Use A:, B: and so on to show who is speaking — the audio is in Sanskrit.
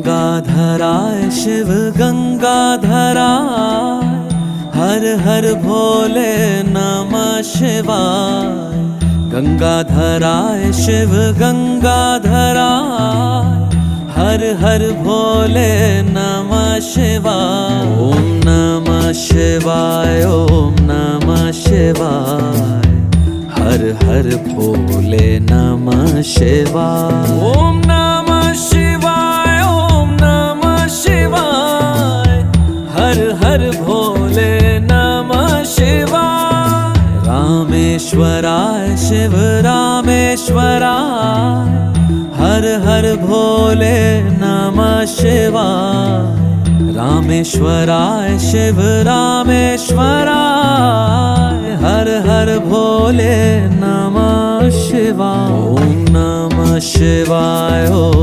A: गंगाधराय शिव गंगाधराय, हर हर भोले नमः शिवाय। गंगाधराय शिव गंगाधराय, हर हर भोले नमः शिवाय। ओम नमः शिवाय, ओम नमः शिवाय, हर हर भोले नमः शिवाय। ओम नमः शिवाय, ओम नमः शिवाय, हर हर भोले नमः शिवाय। रामेश्वराय शिव रामेश्वराय, हर हर भोले नमः शिवाय। रामेश्वराय शिव रामेश्वराय, हर हर भोले नमः शिवाय। ओम नमः शिवाय, ओम